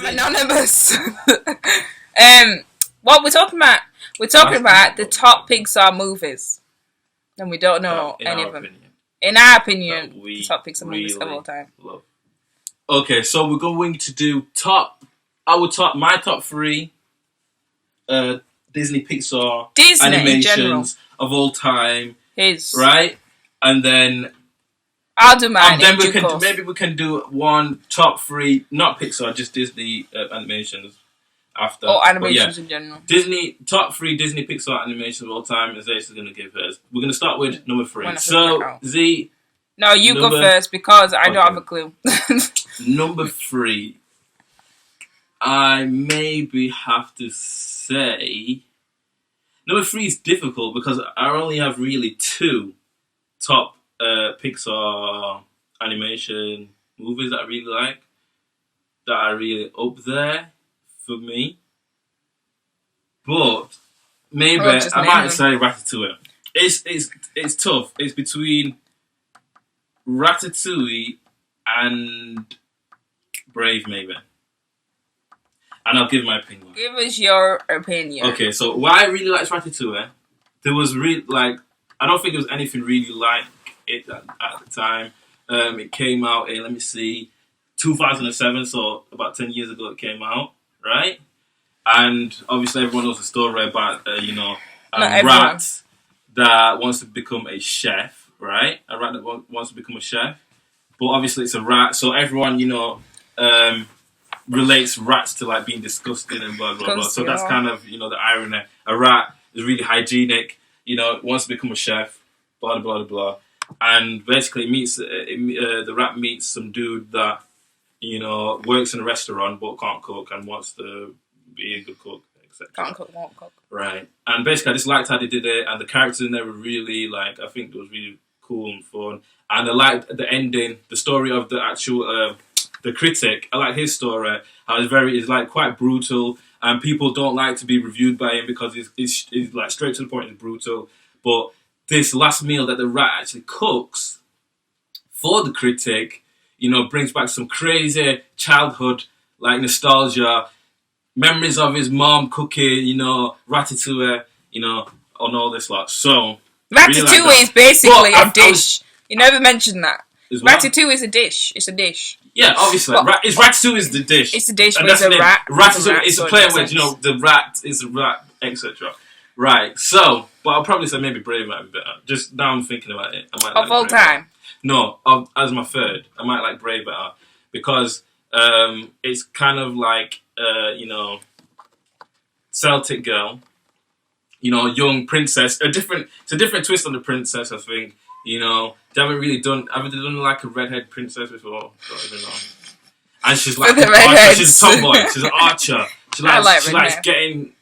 anonymous. What we're talking about? We're talking about the top Pixar movies, and we don't know any of them. In our opinion, the top Pixar movies of all time. Love. Okay, so we're going to do my top 3 Disney Pixar animations of all time. Right? And then I'll do mine. And then maybe we can do one top 3, not Pixar, just Disney animations after. Or animations in general. Top 3 Disney Pixar animations of all time. Zay is going to give hers. We're going to start with number 3. So Z. No, you go first because I don't have a clue. Number 3. I maybe have to say number 3 is difficult because I only have really 2 top Pixar animation movies that I really like, that are really up there for me. But maybe I might say Ratatouille. It's tough. It's between Ratatouille and Brave, maybe. And I'll give my opinion. Give us your opinion. Okay, so why I really liked Ratatouille, there was I don't think there was anything really like it at the time. It came out in, 2007, so about 10 years ago it came out, right? And obviously everyone knows the story about, a rat that wants to become a chef, right? A rat that wants to become a chef. But obviously it's a rat, so everyone, relates rats to like being disgusting and blah blah blah. So that's kind of the irony. A rat is really hygienic, wants to become a chef, blah blah blah blah, and basically the rat meets some dude that works in a restaurant but can't cook and wants to be a good cook, etc. Can't cook, won't cook. Right, and basically I just liked how they did it, and the characters in there were really I think it was really cool and fun, and I liked the ending, the story of the actual. The critic, I like his story. It's quite brutal, and people don't like to be reviewed by him because he's like straight to the point and brutal. But this last meal that the rat actually cooks for the critic, brings back some crazy childhood nostalgia, memories of his mom cooking, ratatouille, on all this lot. So ratatouille is basically a dish. You never mentioned that. Ratatouille is a dish. It's a dish. Yeah, obviously. Ratatouille is the dish. It's the dish, but it's a rat. Ratatouille is a play on words, the rat is a rat, etc. Right, so, but I'll probably say maybe Brave might be better. Just now I'm thinking about it. I might of all time? No, as my third. I might like Brave better. Because it's kind of like, Celtic girl, young princess. It's a different twist on the princess, I think. They haven't really done like a redhead princess before. Don't even know. And she's like she's a tomboy. She's an archer. She likes getting,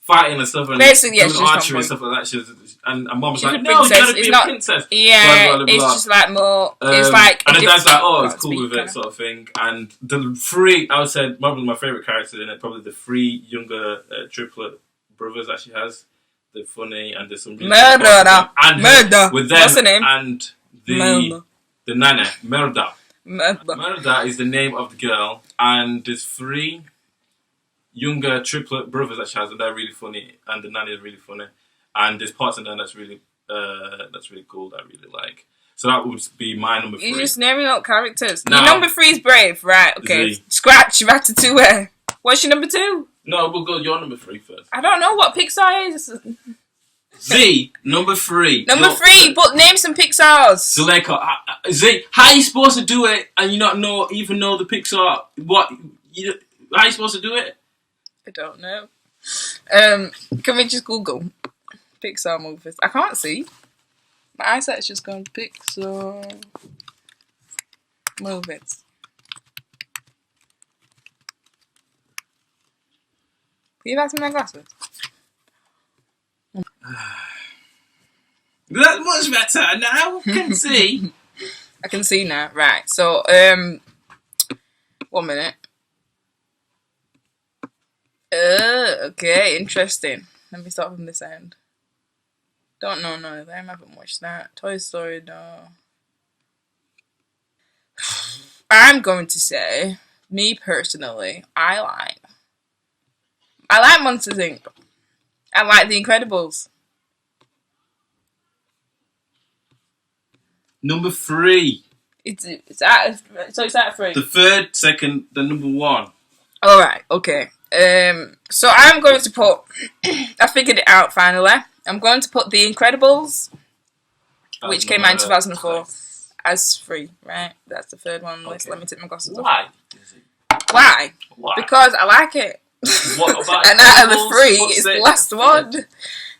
fighting and stuff and basically, doing archery and stuff like that. And mom's like, no, you gotta be a princess. Yeah, blah, blah, blah, it's just like more. It's like. And the dad's like, it's cool with it, sort of thing. And the 3, I would say, probably my favorite character in it, probably the 3 younger triplet brothers that she has. They're funny and there's some really Murder. With them. What's the name? And the nana, Murder. Murder is the name of the girl, and there's 3 younger triplet brothers that she has, and they're really funny, and the nanny is really funny, and there's parts in there that's really cool that I really like. So that would be my number 3. You're just naming out characters. Your number 3 is Brave, right? Okay. Scratch Ratatouille. What's your number 2? No, we'll go your number 3 first. I don't know what Pixar is. Z, number 3. Number 3, but name some Pixars. So Z, how are you supposed to do it and you not even know the Pixar? How are you supposed to do it? I don't know. Can we just Google Pixar movies? I can't see. My eyesight's just gone Pixar movies. Can you pass me my glasses? That's much better now. I can see. I can see now. Right. So, 1 minute. Okay, interesting. Let me start from this end. Don't know none of them. I haven't watched that. Toy Story, no. I'm going to say Me personally, I like Monsters Inc. I like The Incredibles. Number 3. It's out of 3. The third, second, the number 1. All right, okay. So I'm going to put. I figured it out finally. I'm going to put The Incredibles, which came out in 2004, as 3. Right, that's the third one on the list. Let me take my glasses off. Why? Why? Because I like it. What about and out of the 3, it's the last one.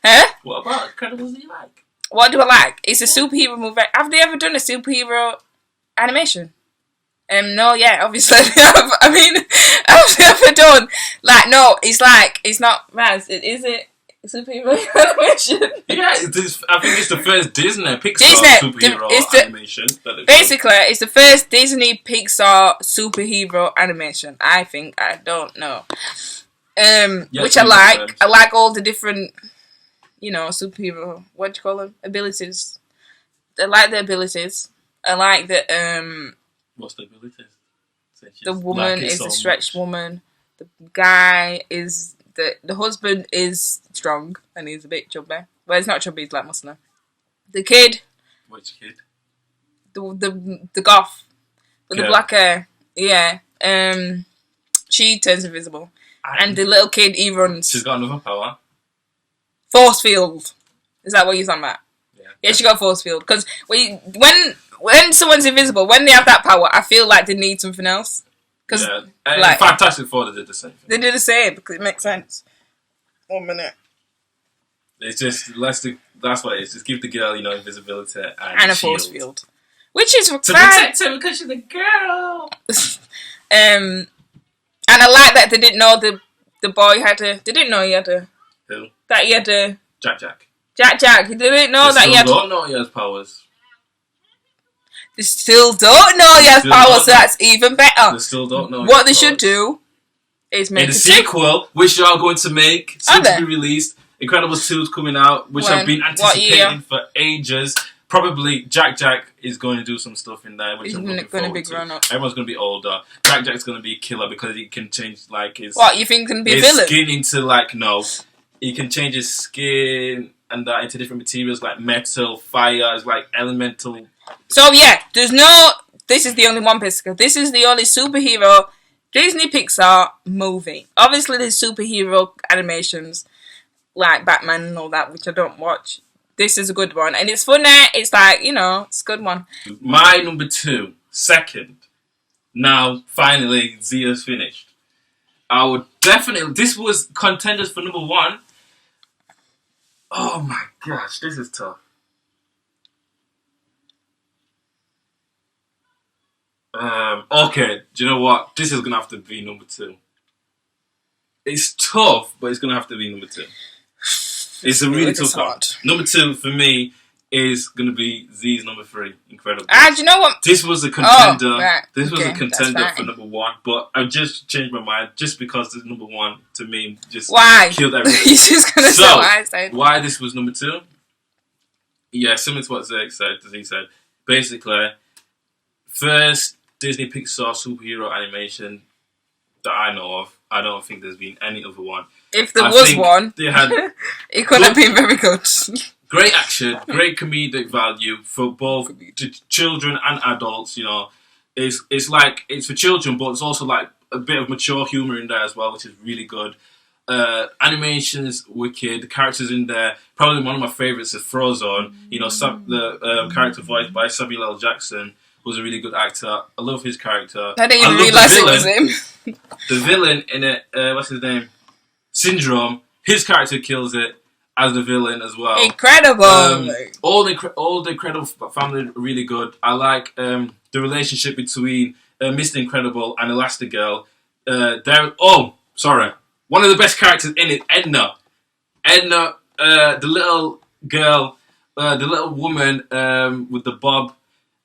Huh? What about Incredibles do you like? What do I like? It's a superhero movie. Have they ever done a superhero animation? No, yeah, obviously they have. I mean, have they ever done? Like, no, it's not Raz. Is it superhero animation? Yeah, I think it's the first Disney Pixar superhero animation. Basically, it's the first Disney Pixar superhero animation. I think. I don't know. Which I like. I like all the different, superhero. What do you call them? Abilities. I like the abilities. I like the What's the abilities? The woman is a stretched woman. The guy is the husband is strong and he's a bit chubby. Well, he's not chubby. He's like muscular. The kid. Which kid? The goth with the black hair. Yeah. She turns invisible, and the little kid he runs. She's got another power. Force field. Is that what you're talking about? Yeah, she got force field because when someone's invisible, when they have that power, I feel like they need something else. Because Fantastic Four, they did the same thing. They did the same because it makes sense. 1 minute. It's just that's what it is. Just give the girl, invisibility and a force field, which is to protect her because she's a girl. And I like that they didn't know the boy had a. They didn't know he had a. Who? That he had a. Jack. He didn't know that he had. They still don't know he has powers. They still don't know he has powers, so that's even better. They still don't know. What they should do is make a sequel, which they are going to make, soon to be released. Incredibles 2 is coming out, which I've been anticipating for ages. Probably Jack is going to do some stuff in there, which I'm looking forward to. Everyone's going to be older. Jack's going to be a killer because he can change his. What you think can be a villain? Skin into he can change his skin and that into different materials like metal, fire, elemental. So yeah, this is the only one, basically. This is the only superhero Disney Pixar movie. Obviously there's superhero animations like Batman and all that, which I don't watch. This is a good one. And it's funny, it's it's a good one. My number 2, second. Now, finally, Zia's finished. I would definitely, this was contenders for number 1. Oh my gosh, this is tough. Okay, do you know what? This is going to have to be number 2. It's tough, but it's going to have to be number 2. It's a really tough one. Number 2 for me is going to be Z's number 3. Incredible. Do you know what? This was a contender. Right. This was a contender for number 1, but I just changed my mind just because this number 1 to me just killed everything. He's just going to say what I said. Why this was number 2? Yeah, similar to what Z said. Basically, first Disney Pixar superhero animation that I know of. I don't think there's been any other one. If there was one, they had it could have been very good. Great action, great comedic value for both children and adults. It's for children, but it's also like a bit of mature humor in there as well, which is really good. Animation's wicked. The characters in there, probably one of my favorites is Frozone. The character voiced by Samuel L. Jackson was a really good actor. I love his character. I didn't even realise it was him. The villain in it, what's his name? Syndrome. His character kills it as the villain as well. Incredible. All the Incredible family are really good. I like the relationship between Mr. Incredible and Elastigirl. One of the best characters in it, Edna. The little girl, the little woman with the bob.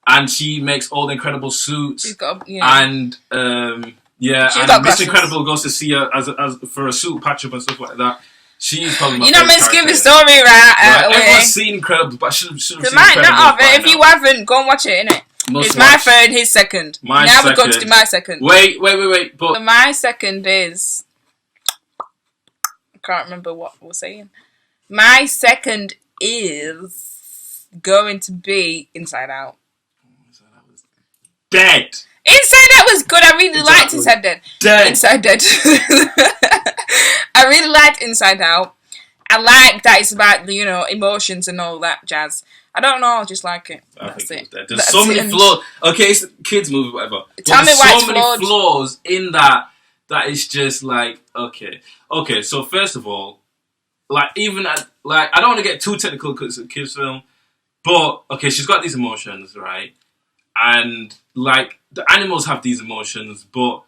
And she makes all the incredible suits. She's got, and Mr. Incredible goes to see her as for a suit patch up and stuff like that. She's probably my You're not meant to give the story right away. Everyone's seen Incredible, but should have seen Incredible. If you haven't, go and watch it, innit? It's my third, his second. Now we're going to do my second. Wait. But so my second is... I can't remember what we're saying. My second is going to be Inside Out. Inside Out was dead. Inside Out was good. I really liked Inside Dead. Inside Dead. I really liked Inside Out. I like that it's about the, emotions and all that jazz. I don't know, I just like it. That's it. There's so many flaws. Okay, it's a kids movie, whatever. Tell me why it's so many flaws in that is just like, okay. Okay, so first of all, like even at, like I don't want to get too technical because it's a kids film, but okay, she's got these emotions, right? And like the animals have these emotions, but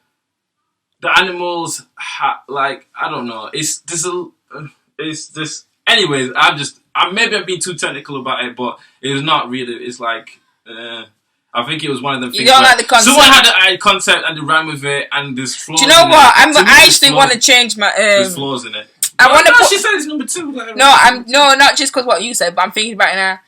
the animals like I don't know. It's this. Anyways, maybe I'm being too technical about it, but it's not really. It's like I think it was one of them things. You don't like the concept. Someone had a concept and they ran with it, and there's flaws. Do you know what? I actually want to change my. There's flaws in it. I want to. She said it's number 2. Like, no, not just because what you said, but I'm thinking about it now,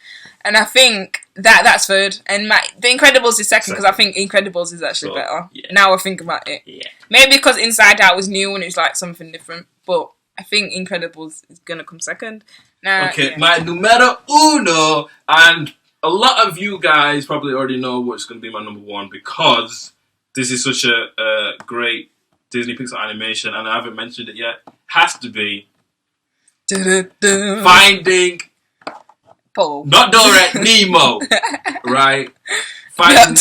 and I think that's third, and The Incredibles is second because I think Incredibles is actually better. Yeah. Now I think about it. Yeah. Maybe because Inside Out was new and it's like something different, but I think Incredibles is gonna come second. Okay, my numero uno, and a lot of you guys probably already know what's going to be my number 1 because this is such a great Disney Pixar animation, and I haven't mentioned it yet. Has to be Finding not Dory, Nemo, right? Finding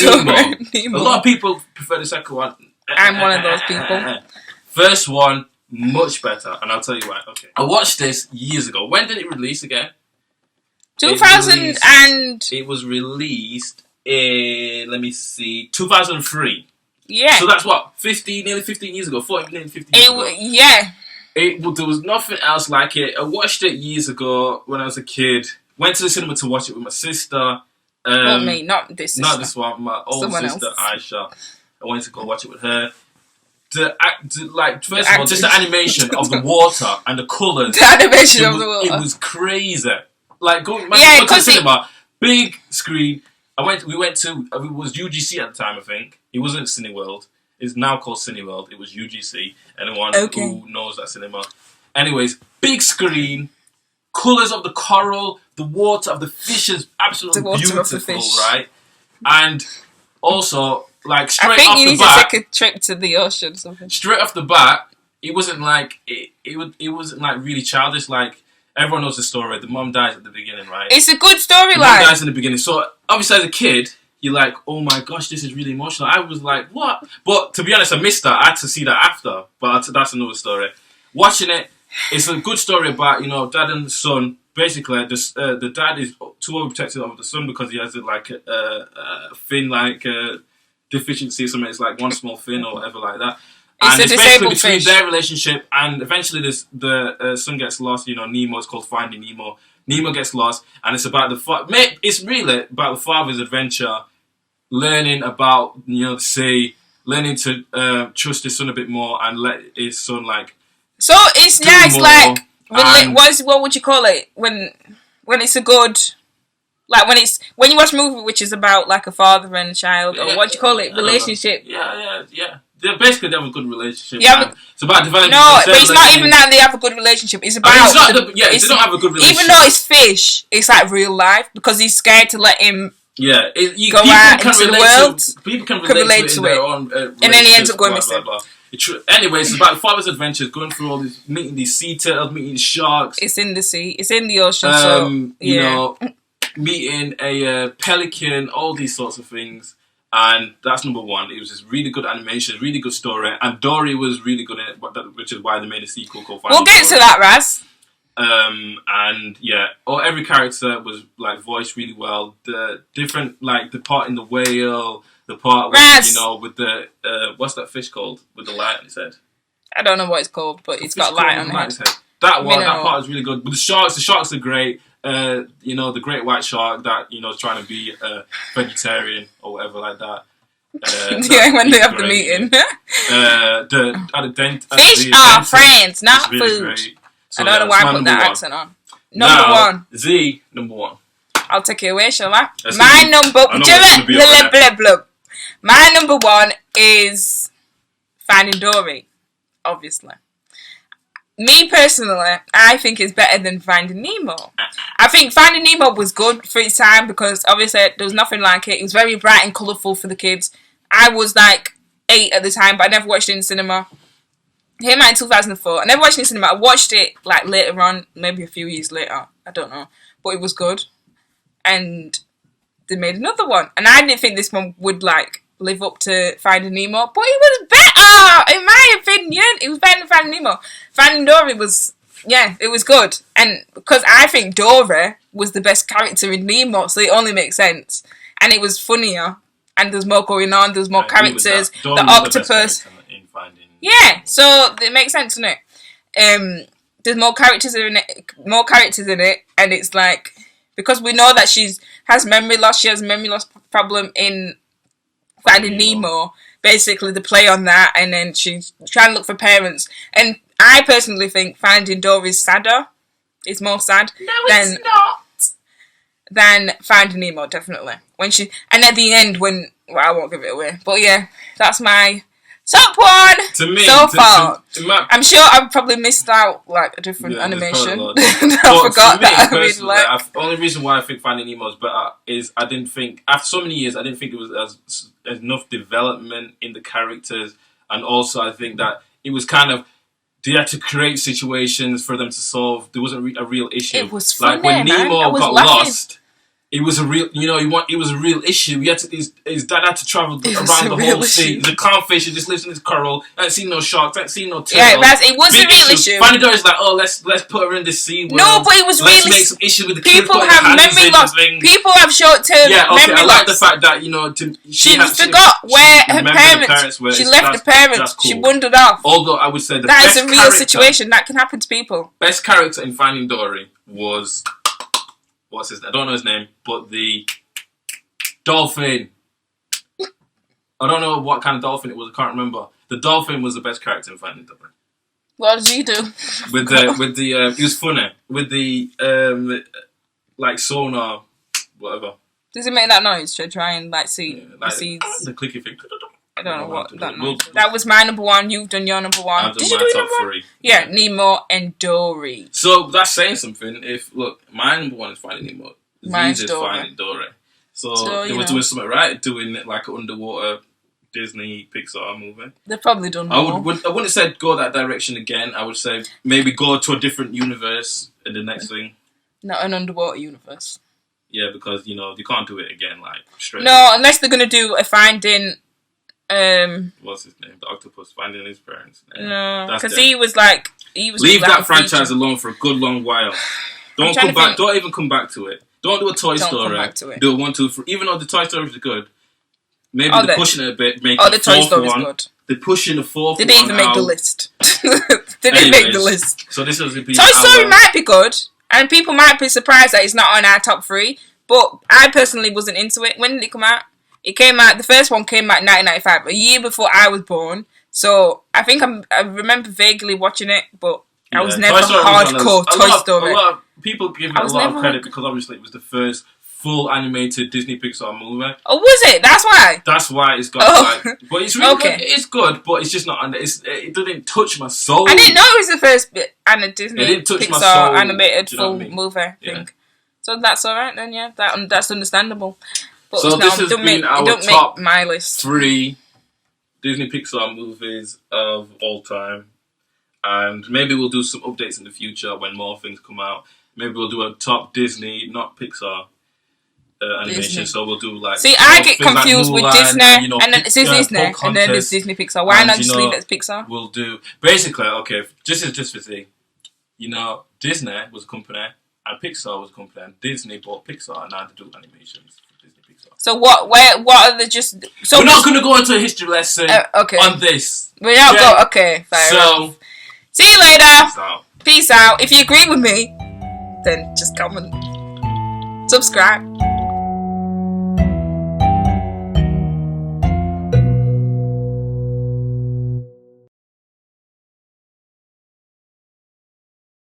Nemo. A lot of people prefer the second one. I'm one of those people. First one. Much better, and I'll tell you why. Okay, I watched this years ago. When did it release again? 2000 and... It was released in, let me see, 2003. Yeah. So that's what, nearly 15 years ago, 14, nearly 15 years ago. Yeah. There was nothing else like it. I watched it years ago when I was a kid. Went to the cinema to watch it with my sister. Not me, not this sister. Not this one, my old sister, Aisha. I went to go watch it with her. First of all, just the animation of the water and the colours. The animation of the water. It was crazy. Like, going to the cinema, big screen. It was UGC at the time, I think. It wasn't Cineworld. It's now called Cineworld. It was UGC. Anyone who knows that cinema. Anyways, big screen, colours of the coral, the water of the fish is absolutely beautiful, right? And also... Like straight off the bat, I think you need to take a trip to the ocean or something. Straight off the bat, it wasn't like it wasn't like really childish. Like everyone knows the story. The mom dies at the beginning, right? It's a good storyline. Mom dies in the beginning. So obviously, as a kid, you're like, "Oh my gosh, this is really emotional." I was like, "What?" But to be honest, I missed that. I had to see that after. But that's another story. Watching it, it's a good story about dad and son. Basically, the dad is too overprotective of the son because he has a fin deficiency or something. It's like one small fin or whatever like that. And it's basically between their relationship, and eventually the son gets lost. Nemo is called Finding Nemo. Nemo gets lost, and it's about it's really about the father's adventure, learning about the sea, learning to trust his son a bit more, and let his son So it's nice, what would you call it when it's a good. Like when you watch a movie which is about like a father and a child, or what do you call it, relationship? Yeah. Basically, they have a good relationship. Yeah, it's about developing. No, but it's not even that they have a good relationship. It's about. They don't have a good relationship. Even though it's fish, it's like real life because he's scared to let him. Yeah, go out into the world. People can relate to it in their own. And then he ends up going missing. Anyways, it's about the father's adventures, going through all these, meeting these sea turtles, meeting sharks. It's in the sea. It's in the ocean. Meeting a pelican, all these sorts of things, and that's number 1. It was just really good animation, really good story, and Dory was really good in it, which is why they made a sequel called Finding We'll get to that, Raz. And yeah, every character was voiced really well. The different the part in the whale, the part where, with the what's that fish called with the light on his head? I don't know what it's called, but it's got light on his head. That part is really good. But the sharks are great. The great white shark that is trying to be a vegetarian or whatever like that. When they have the meeting. Fish are friends, not really food. Great. So, I don't know why I put that accent on. Number 1. Number 1. I'll take it away, shall I? That's My gonna number... I know it's gonna be alright. My number one is Finding Dory, obviously. Me personally, I think it's better than Finding Nemo. I think Finding Nemo was good for its time because obviously there was nothing like it. It was very bright and colourful for the kids. I was like 8 at the time, but I never watched it in cinema. It came out in 2004. I never watched it in cinema. I watched it like later on, maybe a few years later. I don't know. But it was good. And they made another one. And I didn't think this one would like live up to Finding Nemo. But it was better, in my opinion. It was better than Finding Nemo. Finding Dory was, yeah, it was good. And because I think Dory was the best character in Nemo, so it only makes sense. And it was funnier. And there's more going on. There's more characters. The octopus. Yeah, so it makes sense, doesn't it? There's more characters in it, and it's like because we know that she has memory loss. She has a memory loss problem in Finding Nemo. Basically, the play on that, and then she's trying to look for parents. And I personally think Finding Dory is sadder. It's more sad. No, it's not. Than Finding Nemo, definitely. And at the end, I won't give it away, but yeah, that's my top one to me, so far. I'm sure I've probably missed out like a different animation. I forgot that I really like. The only reason why I think Finding Nemo is better is I didn't think after so many years I didn't think it was as enough development in the characters, and also I think that it was kind of they had to create situations for them to solve. There wasn't a real issue. It was funny, like when Nemo got laughing. lost. It was a real, it was a real issue. His dad had to travel around the whole sea. The clownfish just lives in his coral. I ain't seen no sharks. I ain't seen no turtles. Yeah, it was a real issue. Finding Dory is like, let's put her in the sea world. No, but it was let's really. Make some issue with the people have memory loss. People have short-term memory loss. I like the fact that she forgot where her parents. She left the parents. Cool. She wandered off. Although I would say that is a real situation that can happen to people. Best character in Finding Dory was what's his name? I don't know his name, but the dolphin. I don't know what kind of dolphin it was. I can't remember. The dolphin was the best character in Finding Dory. What did he do? He was funny with the like sonar, whatever. Does it make that noise to try and like see the seeds? The clicky thing. I don't know what that noise. That was my number one. You've done your number one. I've done my top 3. Yeah, Nemo and Dory. So that's saying something. My number one is Finding Nemo. Mine's is Dory. Finding Dory. So they were doing something right, doing like an underwater Disney Pixar movie. They've probably done more. I wouldn't have said go that direction again. I would say maybe go to a different universe in the next thing. Not an underwater universe. Yeah, because you can't do it again like straight. No, unless they're gonna do a Finding. What's his name? The octopus finding his parents. No, because he was like leave that franchise alone for a good long while. Don't come back. Don't even come back to it. Don't do a Toy Story. Do a 1, 2, 3. Even though the Toy Stories are good, maybe they're pushing it a bit. The Toy Story is good. They're pushing the fourth. Did they even make the list? Did they make the list? So this was Toy Story might be good, and people might be surprised that it's not on our top 3. But I personally wasn't into it. When did it come out? It came out. The first one came out in 1995, a year before I was born. So I think I remember vaguely watching it, but I was never hardcore Toy Story. A lot of people give it a lot of credit because obviously it was the first full animated Disney Pixar movie. Oh, was it? That's why. That's why it's got but it's really good. It's good, but it's just not. It didn't touch my soul. I didn't know it was the first Disney Pixar animated full movie thing. So that's all right then. Yeah, that's understandable. But so this has been our top my list. 3 Disney Pixar movies of all time. And maybe we'll do some updates in the future when more things come out. Maybe we'll do a top Disney, not Pixar, animation. Disney. So we'll do like... See, I get confused with Disney, and then it's Disney, and then there's Disney Pixar. Why not just leave it as Pixar? We'll do... Basically, okay, just for see, Disney was a company, and Pixar was a company, and Disney bought Pixar, and now they do animations for Disney Pixar. So what are the just... So we're not going to go into a history lesson on this. We're not going... Okay, fair enough. See you later. Peace out. If you agree with me, then just comment. Subscribe.